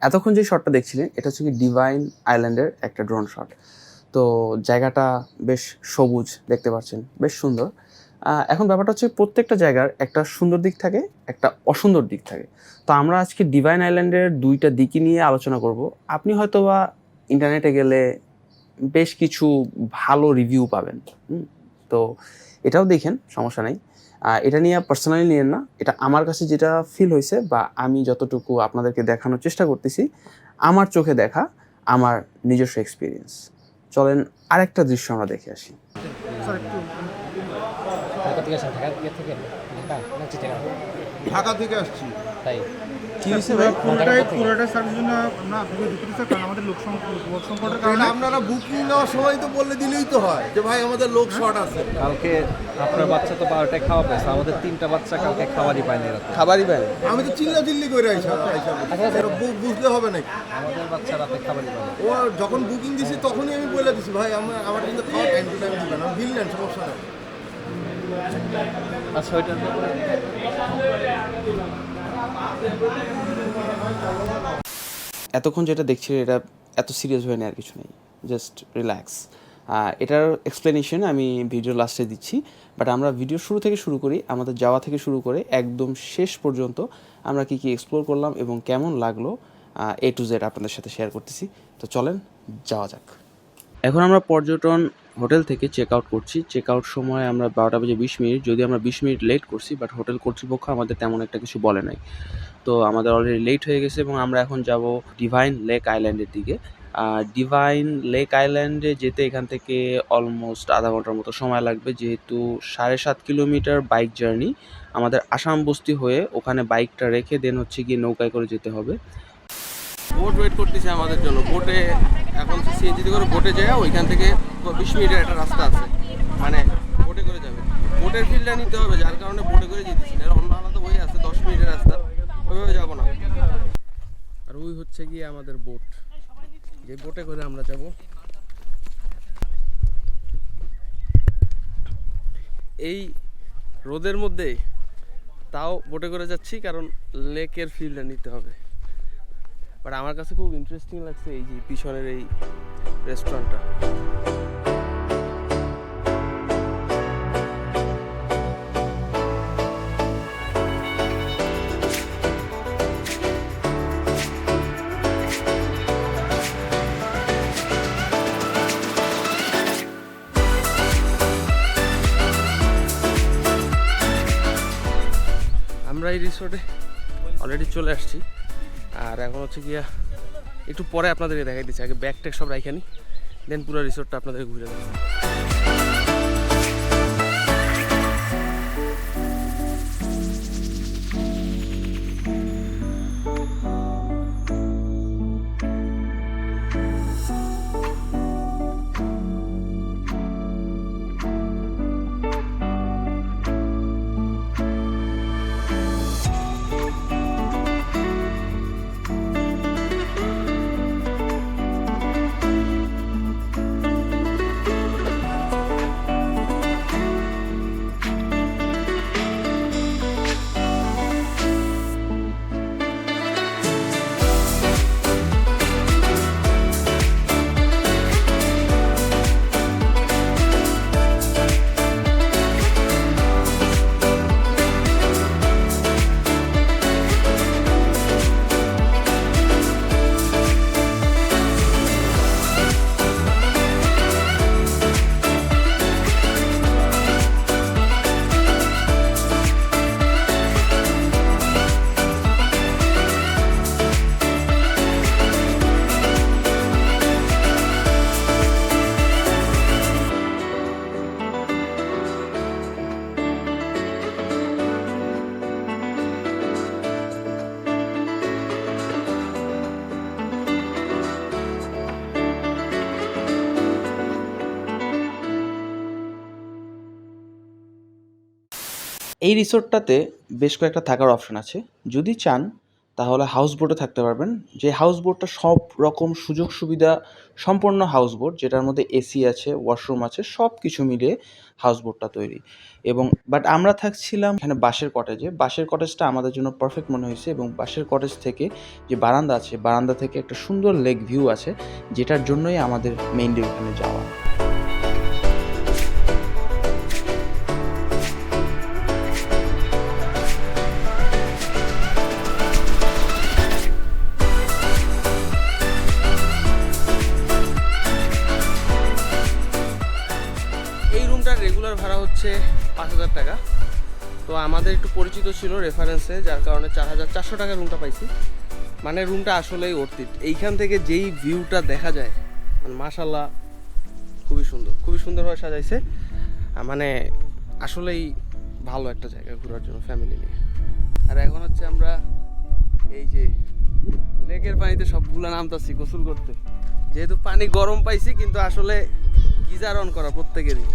এতক্ষণ যে শটটা দেখছিলেন এটা হচ্ছে কি ডিভাইন আইল্যান্ডের একটা ড্রোন শট। তো জায়গাটা বেশ সবুজ দেখতে পাচ্ছেন, বেশ সুন্দর। এখন ব্যাপারটা হচ্ছে প্রত্যেকটা জায়গার একটা সুন্দর দিক থাকে, একটা অসুন্দর দিক থাকে। তো আমরা আজকে ডিভাইন আইল্যান্ডের ২ টা দিকই নিয়ে আলোচনা করব। আপনি হয়তোবা ইন্টারনেটে গেলে বেশ কিছু ভালো রিভিউ পাবেন। তো এটাও দেখেন, সমস্যা নাই। এটা নিয়ে পার্সোনালি নিয়েন না। এটা আমার কাছে যেটা ফিল হইছে বা আমি যতটুকু আপনাদেরকে দেখানোর চেষ্টা করতেছি, আমার চোখে দেখা, আমার নিজস্ব এক্সপেরিয়েন্স। চলেন আরেকটা দৃশ্য আমরা দেখে আসি। ঢাকা থেকে আসছি। তাই কি হয়েছে ভাই? পুরোটাই সার্ভিস জন্য আমরা আপনাকে দুঃখিত স্যার, কারণ আমাদের লোক সংকটের কারণে আপনারা বুকিং নেওয়ার সময় তো বলে দিলেই তো হয় যে ভাই আমাদের লোক শর্ট আছে। কালকে আপনার বাচ্চা তো 12টায় খাওয়া পেয়েছে, আমাদের 3টা বাচ্চা কালকে খাবারই পায়নি রাতে। খাবারই পাই। আমি তো চিল্লি করে বুঝলে হবে নাকি? আমাদের বাচ্চা রাতে খাবারই পায়নি। ও যখন বুকিং দিছি তখনই আমি বলে দিছি ভাই আমার কিন্তু খাওয়া টাইম টু টাইম দিবেন, আমি বিল নেন, সমস্যা নেই। আচ্ছা ওইটার ব্যাপারে এতক্ষণ যেটা দেখছিলেন এটা এত সিরিয়াস হয়ে নেওয়ার কিছু নেই, জাস্ট রিল্যাক্স। এটার এক্সপ্লেনেশন আমি ভিডিও লাস্টে দিচ্ছি, বাট আমরা ভিডিও শুরু থেকে শুরু করি, আমাদের যাওয়া থেকে শুরু করে একদম শেষ পর্যন্ত আমরা কী কী এক্সপ্লোর করলাম এবং কেমন লাগলো A to Z আপনাদের সাথে শেয়ার করতেছি। তো চলেন যাওয়া যাক। এখন আমরা পর্যটন হোটেল থেকে চেক আউট করছি। চেক আউট সময় আমরা 12:20, যদি আমরা 20 মিনিট লেট করছি, বাট হোটেল কর্তৃপক্ষ আমাদের তেমন একটা কিছু বলে নাই। তো আমাদের অলরেডি লেট হয়ে গেছে এবং আমরা এখন যাব ডিভাইন লেক আইল্যান্ডের দিকে। ডিভাইন লেক আইল্যান্ডে যেতে এখান থেকে অলমোস্ট আধা ঘন্টার মতো সময় লাগবে, যেহেতু 7.5 কিলোমিটার বাইক জার্নি। আমাদের আসাম বস্তি হয়ে ওখানে বাইকটা রেখে দেন হচ্ছে গিয়ে নৌকায় করে যেতে হবে। বোট ওয়েট করতেছে আমাদের জন্য। বোটে এখন সিএনজিতে করে বোটে যায়, ওইখান থেকে 20 মিনিটের একটা রাস্তা আছে, মানে বোটে করে যাবে। বোটের ফিল্ডটা নিতে হবে, যার কারণে বোটে করে যেতেছি না। অন্য আলাদা ওই আছে 10 মিনিটের রাস্তা, ওইভাবে যাবো না। আর ওই হচ্ছে গিয়ে আমাদের বোট, যে বোটে করে আমরা যাব। এই রোদের মধ্যে তাও বোটে করে যাচ্ছি, কারণ লেকের ফিল্ডটা নিতে হবে। বাট আমার কাছে খুব ইন্টারেস্টিং লাগছে এই যে পিছনের এই রেস্টুরেন্টটা। আমরা এই রিসোর্টে অলরেডি চলে আসছি, আর এখন হচ্ছে গিয়া একটু পরে আপনাদেরকে দেখাই দিচ্ছি। আগে ব্যাগ ট্যাগ সব রাইখানি, দেন পুরো রিসোর্টটা আপনাদের ঘুরে দেবো। এই রিসোর্টটাতে বেশ কয়েকটা থাকার অপশন আছে। যদি চান তাহলে হাউস বোটে থাকতে পারবেন। যে হাউস বোটটা সব রকম সুযোগ সুবিধা সম্পন্ন হাউস বোট, যেটার মধ্যে এসি আছে, ওয়াশরুম আছে, সব কিছু মিলিয়ে হাউস বোটটা তৈরি। এবং বাট আমরা থাকছিলাম এখানে বাঁশের কটেজে। বাঁশের কটেজটা আমাদের জন্য পারফেক্ট মনে হয়েছে, এবং বাঁশের কটেজ থেকে যে বারান্দা আছে, বারান্দা থেকে একটা সুন্দর লেক ভিউ আছে, যেটার জন্যই আমাদের মেইনলি ওখানে যাওয়া। এই রুমটার রেগুলার ভাড়া হচ্ছে 5,000 টাকা। তো আমাদের একটু পরিচিত ছিল রেফারেন্সে, যার কারণে 4,400 টাকা রুমটা পাইছি। মানে রুমটা আসলেই অর্থিত। এইখান থেকে যেই ভিউটা দেখা যায়, মানে মাশাল্লাহ খুবই সুন্দর, খুবই সুন্দরভাবে সাজাইছে। মানে আসলেই ভালো একটা জায়গা ঘোরার জন্য ফ্যামিলি নিয়ে। আর এখন হচ্ছে আমরা এই যে লেকের পানিতে সবগুলো নামতাছি গোসল করতে। যেহেতু পানি গরম পাইছি, কিন্তু আসলে গিজার অন করা প্রত্যেকেরই।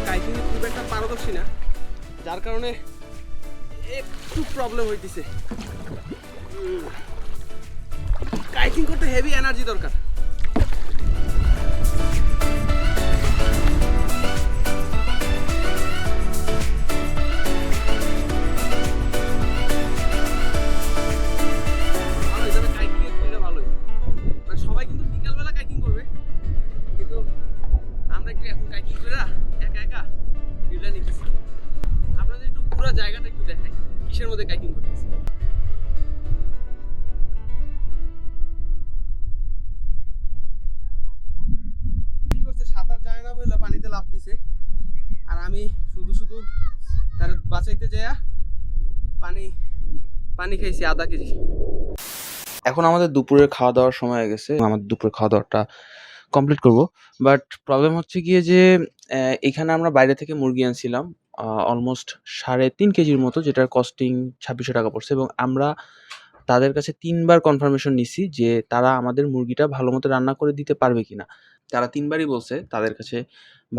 কাইকিংয়ে খুব একটা পারদর্শী না, যার কারণে একটু প্রবলেম হইতেছে। কাইকিং করতে হেভি এনার্জি দরকার। ভালোই, তবে কাইকিংয়ের ফিল্ডটা ভালোই। মানে সবাই কিন্তু বিকালবেলা কাইকিং করবে, কিন্তু আমরা একটু এখন কাইকিং করে একা একা ফিল্ডটা নিতেছি। আপনাদের একটু পুরো জায়গাটা একটু দেখাই, কিসের মধ্যে কাইকিং করতেছি। কি করছে, সাঁতার জানে না বলে পানিতে লাফ দিছে, আর আমি শুধু শুধু তার বাঁচাইতে যাইয়া পানি খাইছি আধা কেজি। এখন আমাদের দুপুরের খাওয়া দাওয়ার সময় হয়ে গেছে, আমাদের দুপুরের খাওয়া দাওয়াটা কমপ্লিট করব। বাট প্রবলেম হচ্ছে গিয়ে যে এখানে আমরা বাইরে থেকে মুরগি আনছিলাম অলমোস্ট 3.5 কেজির মতো, যেটার কস্টিং 2600 টাকা পড়ছে। এবং আমরা তাদের কাছে 3 বার কনফার্মেশন নিছি যে তারা আমাদের মুরগিটা ভালো মতো রান্না করে দিতে পারবে কিনা। তারা 3 বারই বলছে তাদের কাছে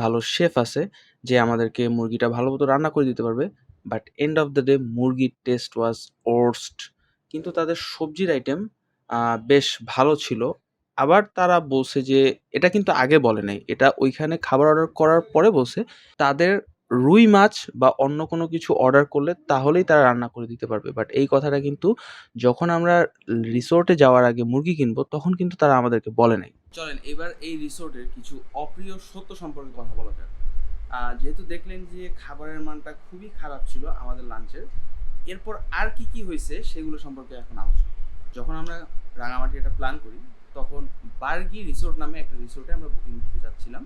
ভালো শেফ আছে যে আমাদেরকে মুরগিটা ভালো মতো রান্না করে দিতে পারবে। But end of the day মুরগির টেস্ট ওয়াজ ওর্স্ট। কিন্তু তাদের সবজির আইটেম বেশ ভালো ছিল। আবার তারা বলছে যে এটা কিন্তু আগে বলে নাই, এটা ওইখানে খাবার অর্ডার করার পরে বলছে তাদের রুই মাছ বা অন্য কোনো কিছু অর্ডার করলে তাহলেই তারা রান্না করে দিতে পারবে। বাট এই কথাটা কিন্তু যখন আমরা রিসোর্টে যাওয়ার আগে মুরগি কিনবো তখন কিন্তু তারা আমাদেরকে বলে নাই। চলেন এবার এই রিসোর্টের কিছু অপ্রিয় সত্য সম্পর্কে কথা বলা যাক। যেহেতু দেখলেন যে খাবারের মানটা খুবই খারাপ ছিল আমাদের লাঞ্চের, এরপর আর কি কি হয়েছে সেগুলো সম্পর্কে এখন আলোচনা। যখন আমরা রাঙামাটি একটা প্ল্যান করি, তখন বার্গি রিসোর্ট নামে একটা রিসোর্টে আমরা বুকিং দিতে যাচ্ছিলাম।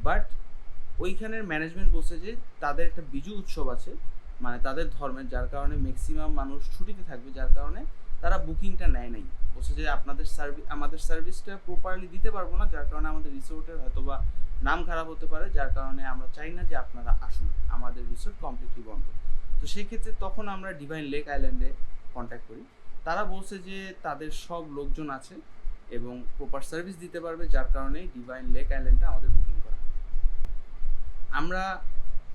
বাট ওইখানের ম্যানেজমেন্ট বলছে যে তাদের একটা বিজু উৎসব আছে, মানে তাদের ধর্মের, যার কারণে ম্যাক্সিমাম মানুষ ছুটিতে থাকবে, যার কারণে তারা বুকিংটা নেয় নাই। বলছে যে আমাদের সার্ভিসটা প্রপারলি দিতে পারবো না, যার কারণে আমাদের রিসোর্টের হয়তোবা নাম খারাপ হতে পারে, যার কারণে আমরা চাই না যে আপনারা আসুন, আমাদের রিসোর্ট কমপ্লিটলি বন্ধ। তো সেই ক্ষেত্রে তখন আমরা ডিভাইন লেক আইল্যান্ডে কন্ট্যাক্ট করি। তারা বলছে যে তাদের সব লোকজন আছে এবং প্রপার সার্ভিস দিতে পারবে, যার কারণে ডিভাইন লেক আইল্যান্ডটা আমাদের বুকিং করা। আমরা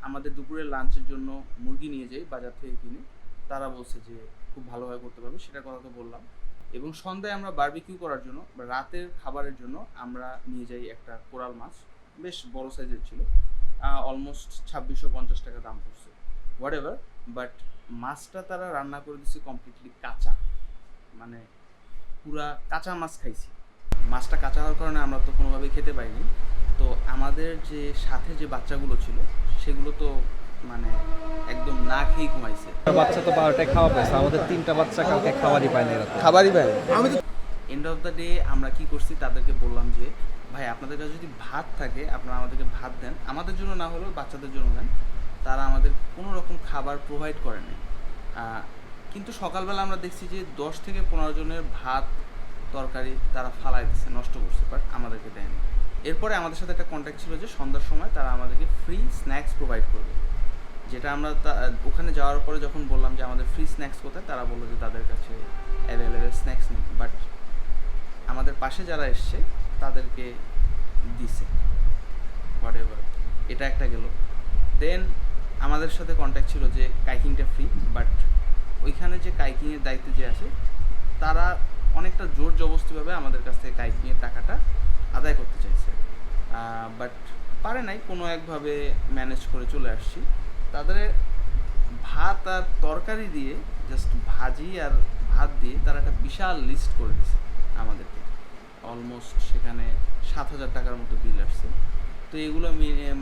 আমাদের দুপুরের লাঞ্চের জন্য মুরগি নিয়ে যাই বাজার থেকে কিনে। তারা বলছে যে খুব ভালোভাবে করতে পারবে, সেটার কথা তো বললাম। এবং সন্ধ্যায় আমরা বারবিকিউ করার জন্য বা রাতের খাবারের জন্য আমরা নিয়ে যাই একটা কোরাল মাছ, বেশ বড় সাইজের ছিল, অলমোস্ট 2650 টাকা দাম পড়ছে, হোয়াট এভার। বাট মাছটা তারা রান্না করে দিচ্ছে কমপ্লিটলি কাঁচা, মানে পুরা কাঁচা মাছ খাইছি। মাছটা কাঁচা হওয়ার কারণে আমরা তো কোনোভাবেই খেতে পাইনি। তো আমাদের যে সাথে যে বাচ্চাগুলো ছিল সেগুলো তো মানে একদম না খেয়েই ঘুমাইছে। বাচ্চা তো 12টায় খাওয়া পেয়েছে, আমাদের 3টা বাচ্চা কালকে খাবারই পায়নি রাতে। খাবারই পাই। আমি তো এন্ড অফ দ্য ডে আমরা কি করছি, তাদেরকে বললাম যে ভাই আপনাদের কাছে যদি ভাত থাকে আপনারা আমাদেরকে ভাত দেন, আমাদের জন্য না হলেও বাচ্চাদের জন্য দেন। তারা আমাদের কোনো রকম খাবার প্রোভাইড করে নাই। কিন্তু সকালবেলা আমরা দেখছি যে 10 থেকে 15 জনের ভাত তরকারি তারা ফালাই দিচ্ছে, নষ্ট করছে, বাট আমাদেরকে দেয়নি। এরপরে আমাদের সাথে একটা কন্ট্যাক্ট ছিল যে সন্ধ্যার সময় তারা আমাদেরকে ফ্রি স্ন্যাক্স প্রোভাইড করবে, যেটা আমরা ওখানে যাওয়ার পরে যখন বললাম যে আমাদের ফ্রি স্ন্যাক্স কোথায়, তারা বললো যে তাদের কাছে অ্যাভেলেবেল স্ন্যাক্স নেই, বাট আমাদের পাশে যারা এসছে তাদেরকে দিছে হোয়াটএভার। এটা একটা গেল। দেন আমাদের সাথে কন্ট্যাক্ট ছিল যে কাইকিংটা ফ্রি, বাট ওইখানে যে কাইকিংয়ের দায়িত্বে যে আছে তারা অনেকটা জোর জবরদস্তিভাবে আমাদের কাছ থেকে কাইকিংয়ের টাকাটা আদায় করতে চাইছে, বাট পারে নাই, কোনো একভাবে ম্যানেজ করে চলে আসছি। তাদের ভাত আর তরকারি দিয়ে, জাস্ট ভাজি আর ভাত দিয়ে তারা একটা বিশাল লিস্ট করে দিছে আমাদেরকে। অলমোস্ট সেখানে 7,000 টাকার মতো বিল আসছে। তো এগুলো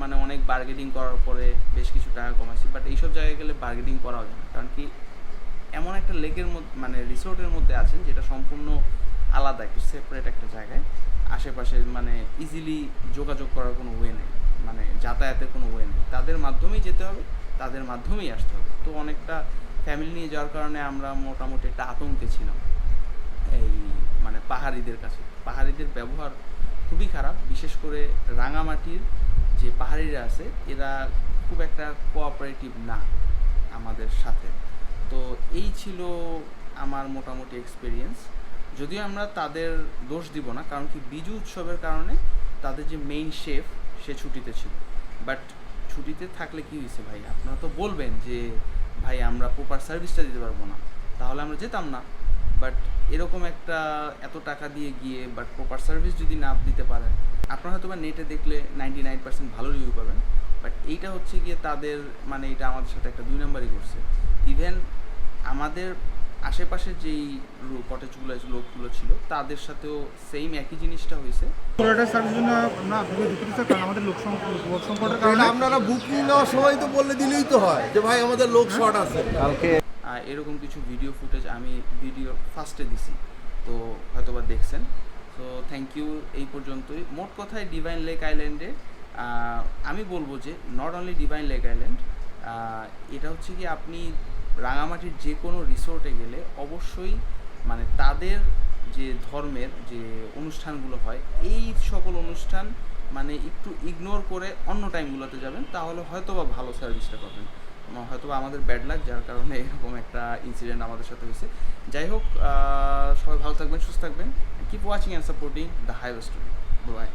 মানে অনেক বার্গেনিং করার পরে বেশ কিছু টাকা কমাইছি, বাট এইসব জায়গায় গেলে বার্গেনিং করাও যায় না, কারণ কি এমন একটা লেকের মধ্যে মানে রিসোর্টের মধ্যে আছেন যেটা সম্পূর্ণ আলাদা, একটু সেপারেট একটা জায়গায়, আশেপাশে মানে ইজিলি যোগাযোগ করার কোনো ওয়ে নেই, মানে যাতায়াতের কোনো ওয়ে নেই, তাদের মাধ্যমেই যেতে হবে, তাদের মাধ্যমেই আসতে হবে। তো অনেকটা ফ্যামিলি নিয়ে যাওয়ার কারণে আমরা মোটামুটি একটা আতঙ্কে ছিলাম এই মানে পাহাড়িদের কাছে। পাহাড়িদের ব্যবহার খুবই খারাপ, বিশেষ করে রাঙামাটির যে পাহাড়িরা আছে এরা খুব একটা কোঅপারেটিভ না আমাদের সাথে। তো এই ছিল আমার মোটামুটি এক্সপিরিয়েন্স। যদিও আমরা তাদের দোষ দিব না, কারণ কি বিজু উৎসবের কারণে তাদের যে মেইন শেফ সে ছুটিতে ছিল, বাট ছুটিতে থাকলে কি হয়েছে ভাই, আপনারা তো বলবেন যে ভাই আমরা প্রপার সার্ভিসটা দিতে পারবো না, তাহলে আমরা যেতাম না। বাট এরকম একটা এত টাকা দিয়ে গিয়ে বাট প্রপার সার্ভিস যদি না দিতে পারেন, আপনারা হয়তো বা নেটে দেখলে 99% ভালো রিভিউ পাবেন, বাট এইটা হচ্ছে গিয়ে তাদের মানে এটা আমাদের সাথে একটা 2 নাম্বারই করছে। ইভেন আমাদের আশেপাশের যেই কটেজগুলো লোকগুলো ছিল তাদের সাথেও সেম একই জিনিসটা হয়েছে। কোয়ালিটার সার্ভিসের জন্য আমরা খুবই দুঃখিত স্যার, কারণ আমাদের লোক সংকটের কারণে এটা আপনারা বুকিং নেওয়ার সময় তো বললে দিলেই তো হয় যে ভাই আমাদের লোক শর্ট আছে। কালকে এরকম কিছু ভিডিও ফুটেজ আমি ভিডিও ফার্স্টে দিছি, তো হয়তো বা দেখছেন। তো থ্যাংক ইউ, এই পর্যন্তই। মোট কথায় ডিভাইন লেক আইল্যান্ডে আমি বলবো যে not only divine lake island, এটা হচ্ছে কি আপনি রাঙামাটির যে কোনো রিসোর্টে গেলে অবশ্যই মানে তাদের যে ধর্মের যে অনুষ্ঠানগুলো হয় এই সকল অনুষ্ঠান মানে একটু ইগনোর করে অন্য টাইমগুলোতে যাবেন, তাহলে হয়তো বা ভালো সার্ভিসটা পাবেন। হয়তো বা আমাদের ব্যাড লাক, যার কারণে এরকম একটা ইনসিডেন্ট আমাদের সাথে হয়েছে। যাই হোক, সবাই ভালো থাকবেন, সুস্থ থাকবেন, keep watching and supporting the highway story. By.